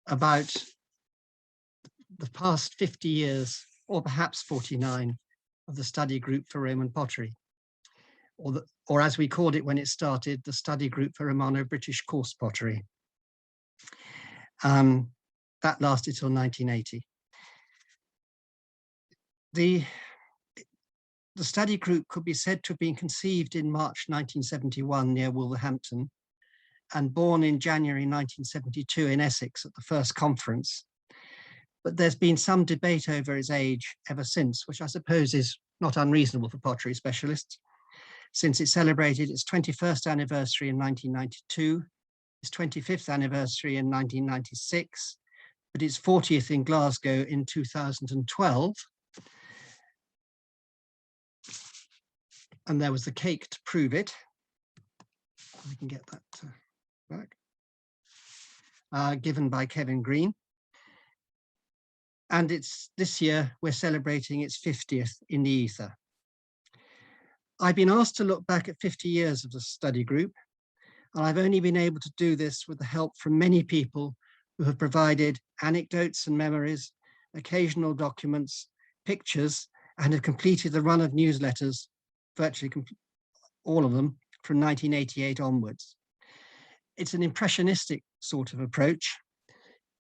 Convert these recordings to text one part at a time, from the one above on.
about the past 50 years, or perhaps 49, of the study group for Roman pottery, or as we called it when it started, the study group for Romano British Coarse Pottery. That lasted till 1980. The study group could be said to have been conceived in March 1971 near Wolverhampton and born in January 1972 in Essex at the first conference. But there's been some debate over its age ever since, which I suppose is not unreasonable for pottery specialists, since it celebrated its 21st anniversary in 1992, its 25th anniversary in 1996, but its 40th in Glasgow in 2012. And there was the cake to prove it. We can get that back. Given by Kevin Green. And this year, we're celebrating its 50th in the ether. I've been asked to look back at 50 years of the study group, and I've only been able to do this with the help from many people who have provided anecdotes and memories, occasional documents, pictures, and have completed the run of newsletters, virtually all of them, from 1988 onwards. It's an impressionistic sort of approach,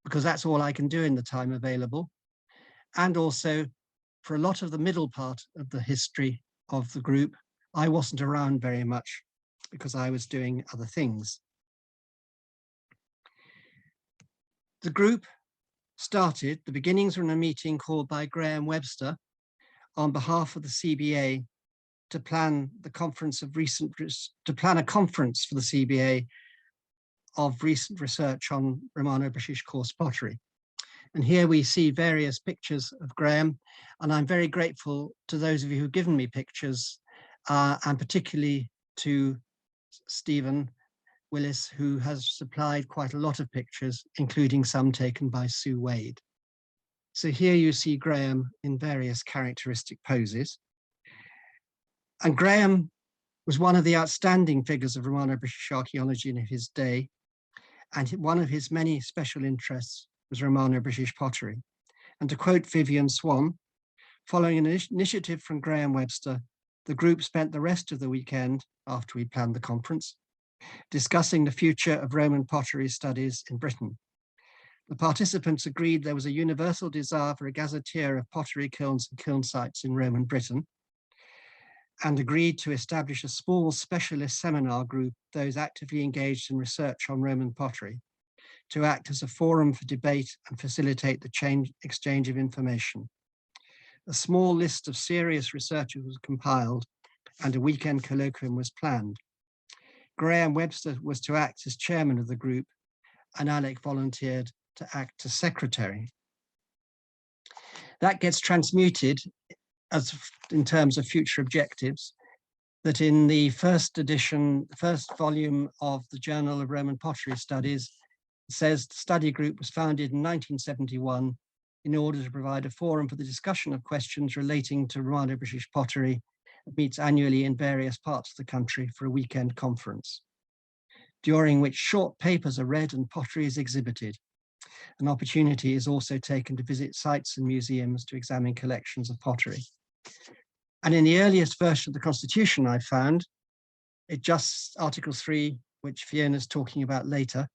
because that's all I can do in the time available. And also, for a lot of the middle part of the history of the group, I wasn't around very much because I was doing other things. The group started, the beginnings were in a meeting called by Graham Webster on behalf of the CBA to plan a conference for the CBA of recent research on Romano British Coarse Pottery. And here we see various pictures of Graham, and I'm very grateful to those of you who've given me pictures, and particularly to Stephen Willis, who has supplied quite a lot of pictures, including some taken by Sue Wade. So here you see Graham in various characteristic poses. And Graham was one of the outstanding figures of Romano British archaeology in his day, and one of his many special interests was Romano British pottery. And to quote Vivian Swan, following an initiative from Graham Webster, the group spent the rest of the weekend, after we planned the conference, discussing the future of Roman pottery studies in Britain. The participants agreed there was a universal desire for a gazetteer of pottery kilns and kiln sites in Roman Britain, and agreed to establish a small specialist seminar group, those actively engaged in research on Roman pottery, to act as a forum for debate and facilitate the exchange of information. A small list of serious researchers was compiled and a weekend colloquium was planned. Graham Webster was to act as chairman of the group, and Alec volunteered to act as secretary. That gets transmuted in terms of future objectives, that in the first edition, the first volume of the Journal of Roman Pottery Studies, it says the study group was founded in 1971 in order to provide a forum for the discussion of questions relating to Romano British pottery that meets annually in various parts of the country for a weekend conference, during which short papers are read and pottery is exhibited. An opportunity is also taken to visit sites and museums to examine collections of pottery. And in the earliest version of the Constitution I found, Article 3, which Fiona's talking about later,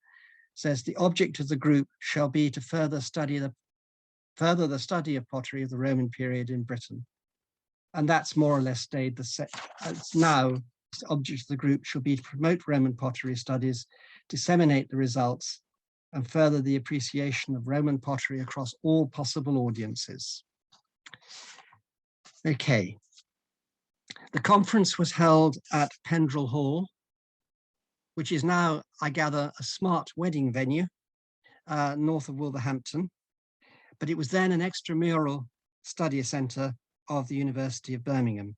says the object of the group shall be to further the study of pottery of the Roman period in Britain. And that's more or less stayed the same. Now, the object of the group shall be to promote Roman pottery studies, disseminate the results, and further the appreciation of Roman pottery across all possible audiences. Okay. The conference was held at Pendrell Hall, which is now, I gather, a smart wedding venue north of Wolverhampton, but it was then an extramural study centre of the University of Birmingham.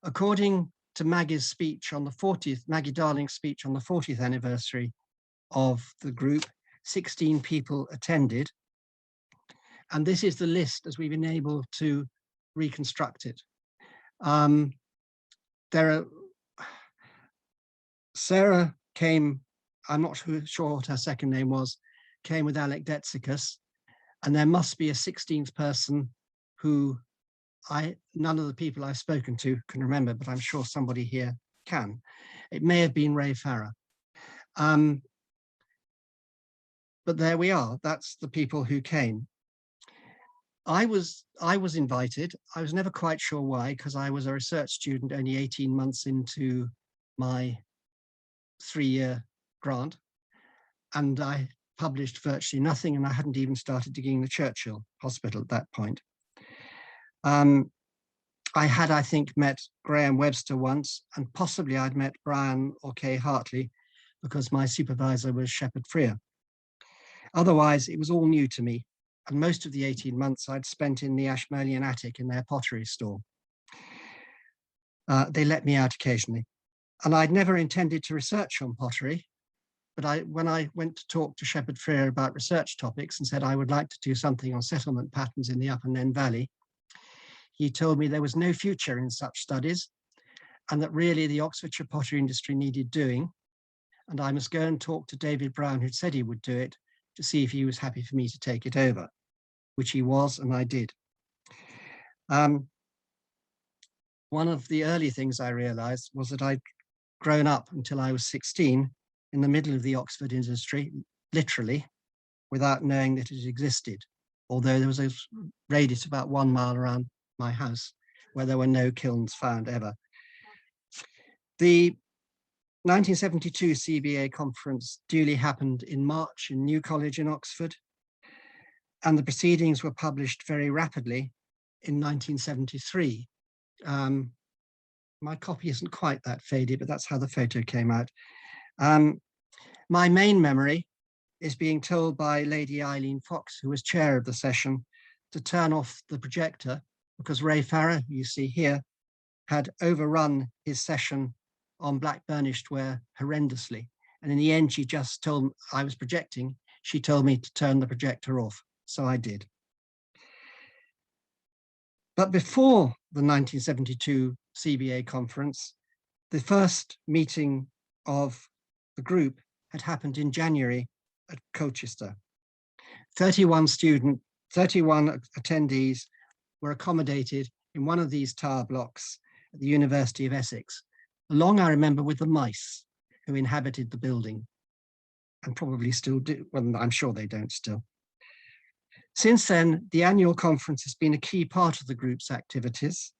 According to Maggie's speech on the 40th, Maggie Darling's speech on the 40th anniversary of the group, 16 people attended. And this is the list as we've been able to reconstruct it. Sarah came, I'm not sure what her second name was, came with Alec Detsicus, and there must be a 16th person who none of the people I've spoken to can remember, but I'm sure somebody here can. It may have been Ray Farrer. But there we are. That's the people who came. I was invited. I was never quite sure why, because I was a research student only 18 months into my 3-year grant, and I published virtually nothing, and I hadn't even started digging the Churchill Hospital at that point. I had, I think, met Graham Webster once, and possibly I'd met Brian or Kay Hartley, because my supervisor was Shepherd Freer. Otherwise, it was all new to me, and most of the 18 months I'd spent in the Ashmolean attic in their pottery store. They let me out occasionally, and I'd never intended to research on pottery, but when I went to talk to Shepherd Freer about research topics and said I would like to do something on settlement patterns in the Upper Nen Valley, he told me there was no future in such studies, and that really the Oxfordshire pottery industry needed doing, and I must go and talk to David Brown, who'd said he would do it, to see if he was happy for me to take it over, which he was, and I did. One of the early things I realized was that I'd grown up until I was 16 in the middle of the Oxford industry, literally, without knowing that it existed, although there was a radius about 1 mile around my house where there were no kilns found ever. The 1972 CBA conference duly happened in March in New College in Oxford, and the proceedings were published very rapidly in 1973. My copy isn't quite that faded, but that's how the photo came out. My main memory is being told by Lady Eileen Fox, who was chair of the session, to turn off the projector because Ray Farrer, who you see here, had overrun his session on black burnished ware horrendously. And in the end, she just told me I was projecting. She told me to turn the projector off. So I did. But before the 1972 CBA conference, the first meeting of the group had happened in January at Colchester. 31 attendees were accommodated in one of these tower blocks at the University of Essex, along, I remember, with the mice who inhabited the building and probably still do. Well, I'm sure they don't still. Since then, the annual conference has been a key part of the group's activities,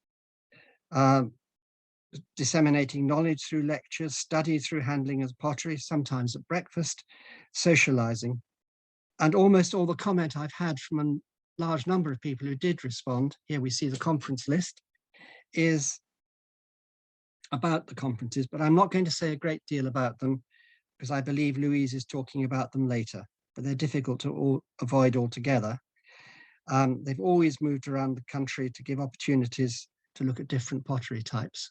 disseminating knowledge through lectures, study through handling of pottery, sometimes at breakfast, socializing. And almost all the comment I've had from a large number of people who did respond, here we see the conference list, is about the conferences, but I'm not going to say a great deal about them because I believe Louise is talking about them later, but they're difficult to avoid altogether. They've always moved around the country to give opportunities to look at different pottery types.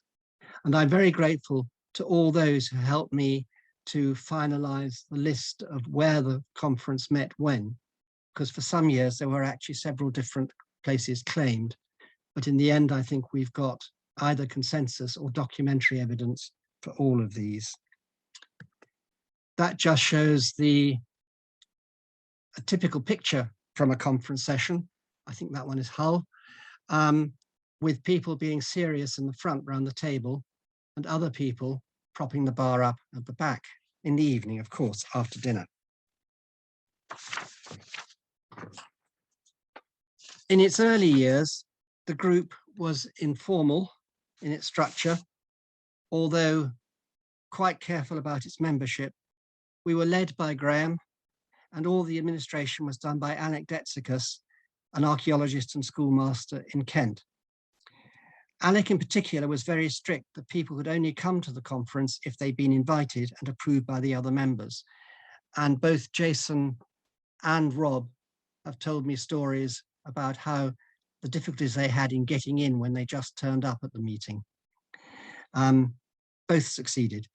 And I'm very grateful to all those who helped me to finalize the list of where the conference met when, because for some years there were actually several different places claimed. But in the end, I think we've got either consensus or documentary evidence for all of these. That just shows a typical picture from a conference session. I think that one is Hull, with people being serious in the front round the table and other people propping the bar up at the back in the evening, of course, after dinner. In its early years, the group was informal in its structure, although quite careful about its membership. We were led by Graham, and all the administration was done by Alec Detsicus, an archaeologist and schoolmaster in Kent. Alec in particular was very strict that people could only come to the conference if they'd been invited and approved by the other members. And both Jason and Rob have told me stories about how the difficulties they had in getting in when they just turned up at the meeting. Both succeeded.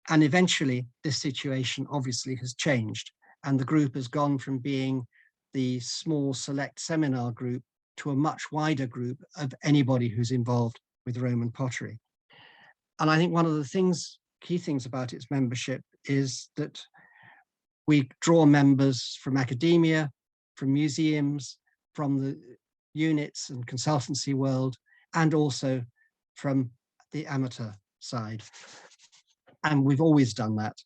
And eventually this situation obviously has changed, and the group has gone from being the small select seminar group to a much wider group of anybody who's involved with Roman pottery. And I think one of the key things about its membership is that We draw members from academia, from museums, from the units and consultancy world, and also from the amateur side. And we've always done that.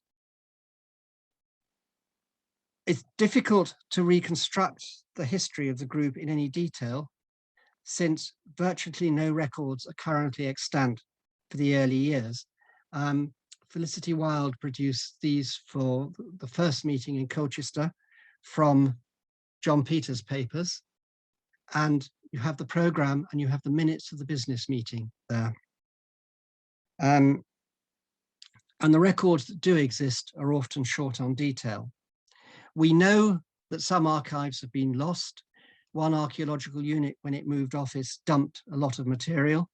It's difficult to reconstruct the history of the group in any detail, since virtually no records are currently extant for the early years. Felicity Wilde produced these for the first meeting in Colchester from John Peters' papers, and you have the programme and you have the minutes of the business meeting there. And the records that do exist are often short on detail. We know that some archives have been lost. One archaeological unit, when it moved office, dumped a lot of material,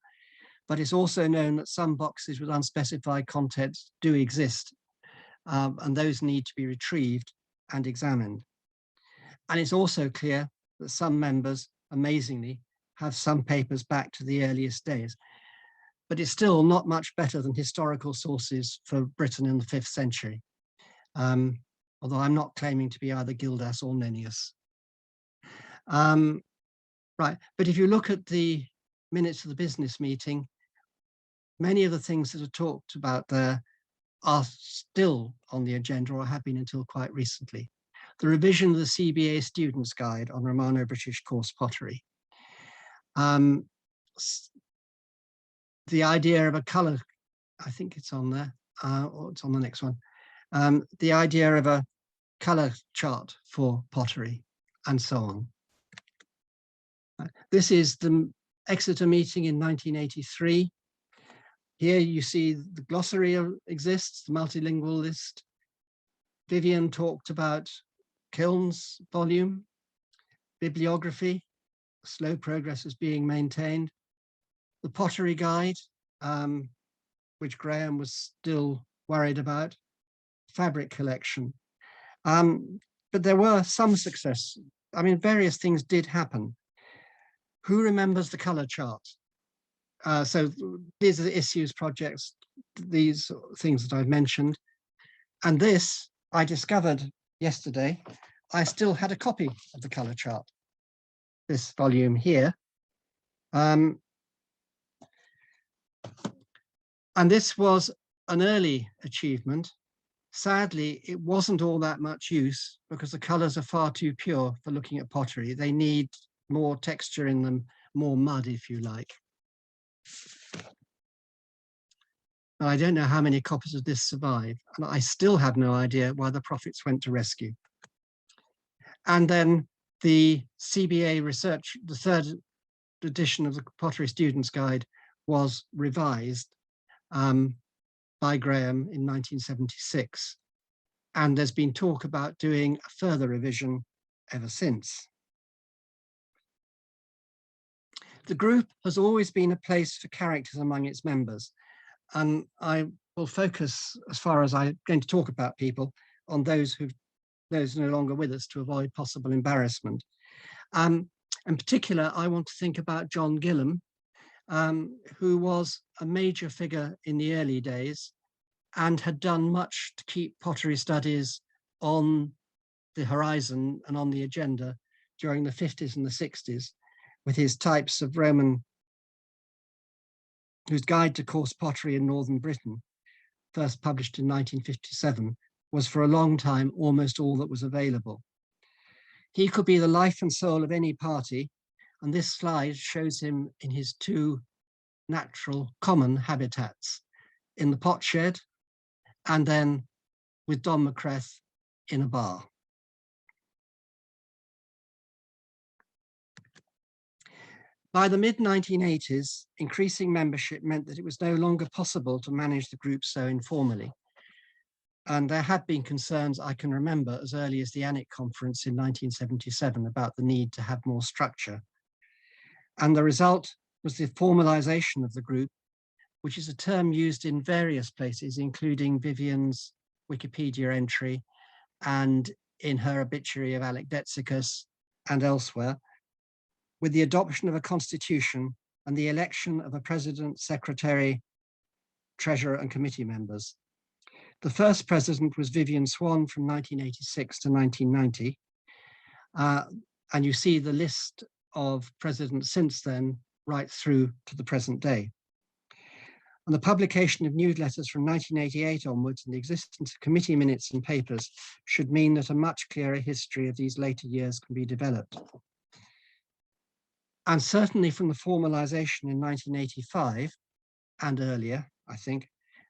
but it's also known that some boxes with unspecified contents do exist, and those need to be retrieved and examined. And it's also clear that some members, amazingly, have some papers back to the earliest days, but it's still not much better than historical sources for Britain in the 5th century, although I'm not claiming to be either Gildas or Nennius. Right, but if you look at the minutes of the business meeting, many of the things that are talked about there are still on the agenda, or have been until quite recently. The revision of the CBA Students' Guide on Romano British Coarse Pottery. The idea of a colour, I think it's on there, or it's on the next one. The idea of a colour chart for pottery, and so on. This is the Exeter meeting in 1983. Here you see the glossary exists, the multilingual list. Vivian talked about Kiln's volume, bibliography, slow progress is being maintained. The pottery guide, which Graham was still worried about, fabric collection. But there were some success. I mean, various things did happen. Who remembers the colour chart? So these are the issues, projects, these things that I've mentioned. And this I discovered yesterday. I still had a copy of the colour chart, this volume here. And this was an early achievement. Sadly, it wasn't all that much use because the colours are far too pure for looking at pottery. They need more texture in them, more mud, if you like. But I don't know how many copies of this survive, and I still have no idea why the profits went to rescue. And then the CBA research, the 3rd edition of the Pottery Students' Guide, was revised by Graham in 1976. And there's been talk about doing a further revision ever since. The group has always been a place for characters among its members. And I will focus, as far as I'm going to talk about people, on those no longer with us to avoid possible embarrassment. In particular, I want to think about John Gillam, who was a major figure in the early days and had done much to keep pottery studies on the horizon and on the agenda during the 50s and the 60s, with his types of Roman, whose Guide to Coarse Pottery in Northern Britain, first published in 1957, was for a long time almost all that was available. He could be the life and soul of any party, and this slide shows him in his 2 natural common habitats, in the pot shed and then with Don McCreth in a bar. By the mid-1980s, increasing membership meant that it was no longer possible to manage the group so informally. And there had been concerns, I can remember, as early as the ANIC conference in 1977 about the need to have more structure. And the result was the formalization of the group, which is a term used in various places, including Vivian's Wikipedia entry and in her obituary of Alec Detsicus and elsewhere, with the adoption of a constitution and the election of a president, secretary, treasurer, and committee members. The first president was Vivian Swan from 1986 to 1990. And you see the list of presidents since then, right through to the present day. And the publication of newsletters from 1988 onwards and the existence of committee minutes and papers should mean that a much clearer history of these later years can be developed. And certainly from the formalization in 1985 and earlier, I think,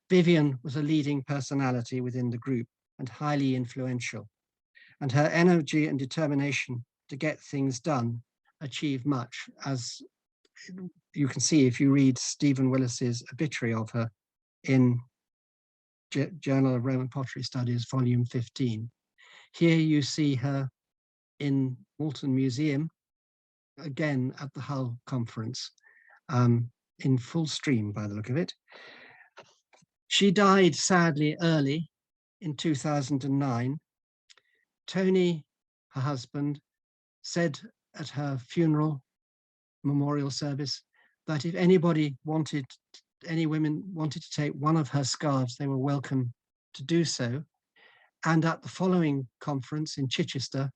Vivian was a leading personality within the group and highly influential. And her energy and determination to get things done achieved much, as you can see if you read Stephen Willis's obituary of her in Journal of Roman Pottery Studies, volume 15. Here you see her in Walton Museum, again at the Hull conference, in full stream by the look of it. She died sadly early in 2009. Tony, her husband, said at her funeral memorial service that if anybody wanted, any women wanted to take one of her scarves, they were welcome to do so. And at the following conference in Chichester,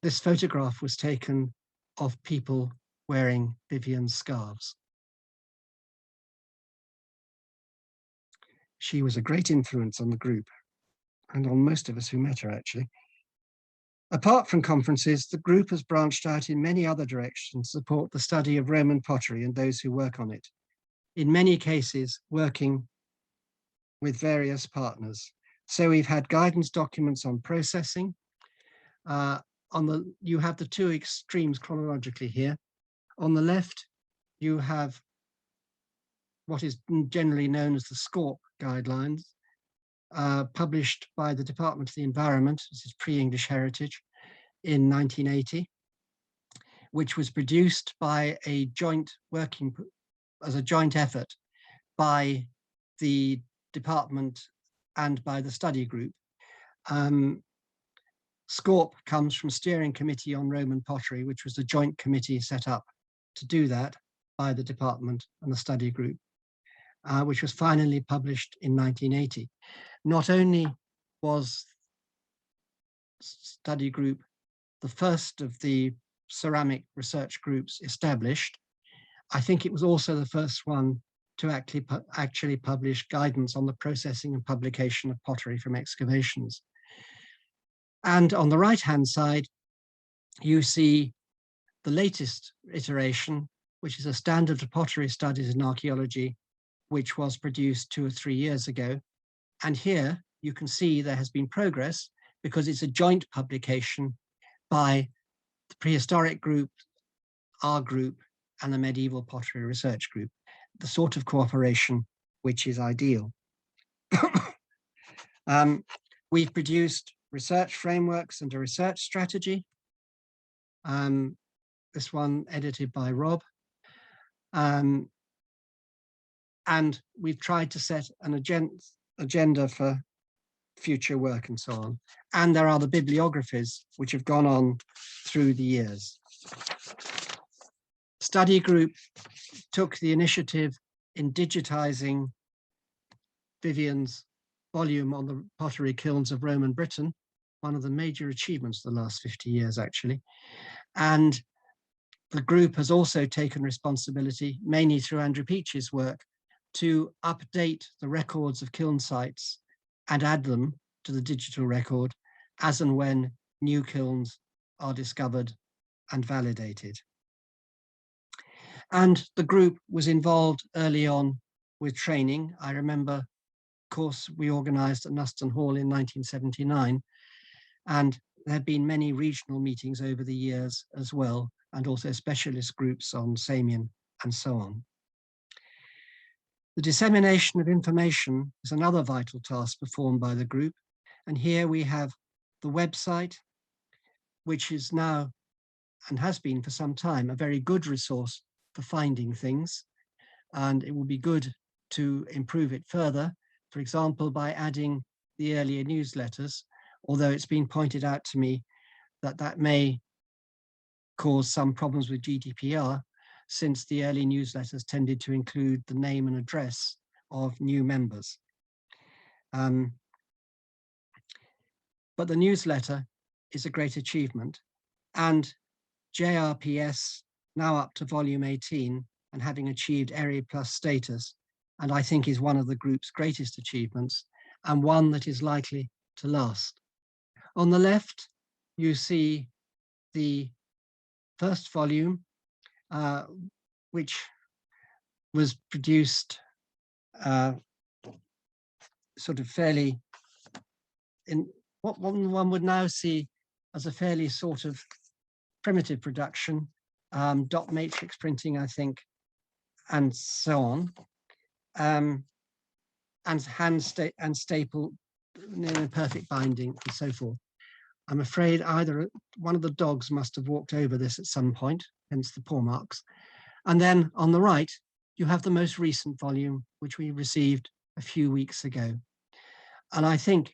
this photograph was taken of people wearing Vivian's scarves. She was a great influence on the group and on most of us who met her, actually. Apart from conferences, the group has branched out in many other directions to support the study of Roman pottery and those who work on it, in many cases working with various partners. So we've had guidance documents on processing. You have the two extremes chronologically here. On the left, you have what is generally known as the Scorp Guidelines, published by the Department of the Environment, this is pre-English heritage, in 1980, which was produced by a joint effort by the department and by the study group. Scorp comes from Steering Committee on Roman Pottery, which was the joint committee set up to do that by the department and the study group, which was finally published in 1980. Not only was study group the first of the ceramic research groups established, I think it was also the first one to actually publish guidance on the processing and publication of pottery from excavations. And on the right-hand side, you see the latest iteration, which is a standard of pottery studies in archaeology, which was produced 2 or 3 years ago. And here you can see there has been progress because it's a joint publication by the prehistoric group, our group, and the medieval pottery research group, the sort of cooperation which is ideal. We've produced research frameworks and a research strategy. This one edited by Rob. And we've tried to set an agenda for future work and so on. And there are the bibliographies which have gone on through the years. Study group took the initiative in digitizing Vivian's volume on the pottery kilns of Roman Britain, one of the major achievements of the last 50 years, actually. And the group has also taken responsibility, mainly through Andrew Peach's work, to update the records of kiln sites and add them to the digital record as and when new kilns are discovered and validated. And the group was involved early on with training. I remember, of course, we organized at Nuston Hall in 1979, and there have been many regional meetings over the years as well, and also specialist groups on Samian and so on. The dissemination of information is another vital task performed by the group. And here we have the website, which is now, and has been for some time, a very good resource for finding things. And it will be good to improve it further, for example, by adding the earlier newsletters, although it's been pointed out to me that that may cause some problems with GDPR, since the early newsletters tended to include the name and address of new members. But the newsletter is a great achievement, and JRPS now up to volume 18 and having achieved Area Plus status, and I think is one of the group's greatest achievements and one that is likely to last. On the left, you see the first volume, which was produced sort of fairly in what one would now see as a fairly sort of primitive production, dot matrix printing, I think, and so on, and staple in perfect binding and so forth. I'm afraid either one of the dogs must have walked over this at some point, hence the paw marks. And then on the right, you have the most recent volume, which we received a few weeks ago. And I think,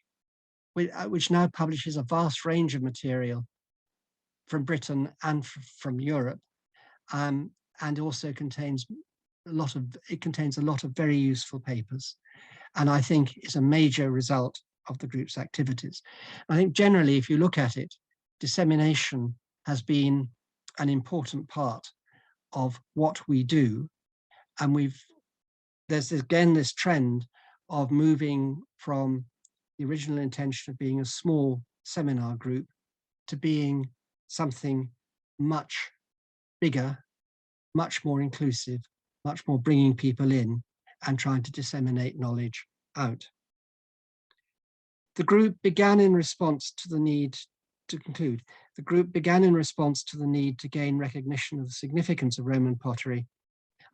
which now publishes a vast range of material from Britain and from Europe, and also contains a lot of very useful papers, and I think is a major result of the group's activities. I think generally, if you look at it, dissemination has been an important part of what we do, and there's again this trend of moving from the original intention of being a small seminar group to being something much bigger, much more inclusive, much more bringing people in and trying to disseminate knowledge out. The group began in response to the need to conclude. The group began in response to the need to gain recognition of the significance of Roman pottery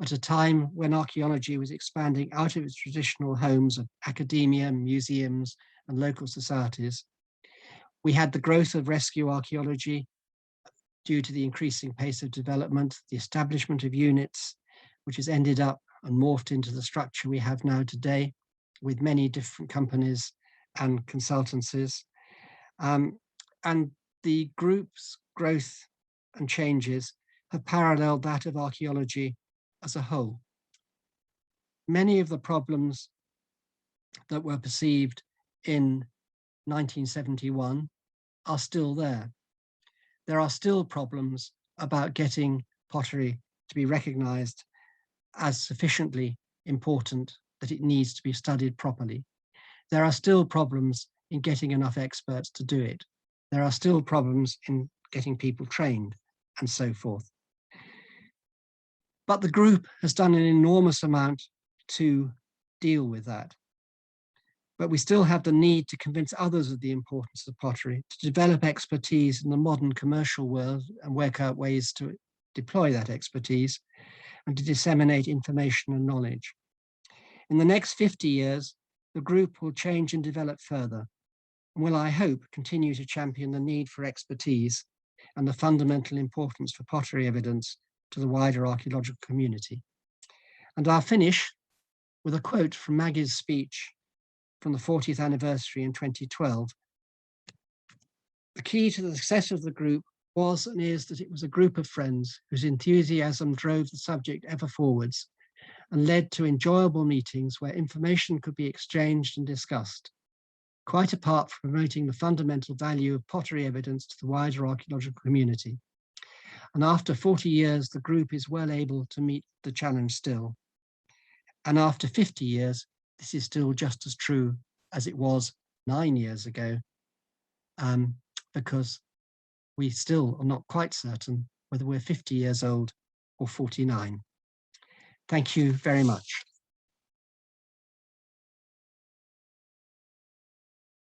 at a time when archaeology was expanding out of its traditional homes of academia, museums, and local societies. We had the growth of rescue archaeology due to the increasing pace of development, the establishment of units, which has ended up and morphed into the structure we have now today, with many different companies and consultancies. And the group's growth and changes have paralleled that of archaeology as a whole. Many of the problems that were perceived in 1971 are still there. There are still problems about getting pottery to be recognized as sufficiently important that it needs to be studied properly. There are still problems in getting enough experts to do it. There are still problems in getting people trained and so forth. But the group has done an enormous amount to deal with that. But we still have the need to convince others of the importance of pottery, to develop expertise in the modern commercial world and work out ways to deploy that expertise and to disseminate information and knowledge. In the next 50 years, the group will change and develop further, and will, I hope, continue to champion the need for expertise and the fundamental importance for pottery evidence to the wider archaeological community. And I'll finish with a quote from Maggie's speech from the 40th anniversary in 2012. The key to the success of the group was and is that it was a group of friends whose enthusiasm drove the subject ever forwards and led to enjoyable meetings where information could be exchanged and discussed, quite apart from promoting the fundamental value of pottery evidence to the wider archaeological community. And after 40 years, the group is well able to meet the challenge still. And after 50 years, this is still just as true as it was 9 years ago, because we still are not quite certain whether we're 50 years old or 49. Thank you very much.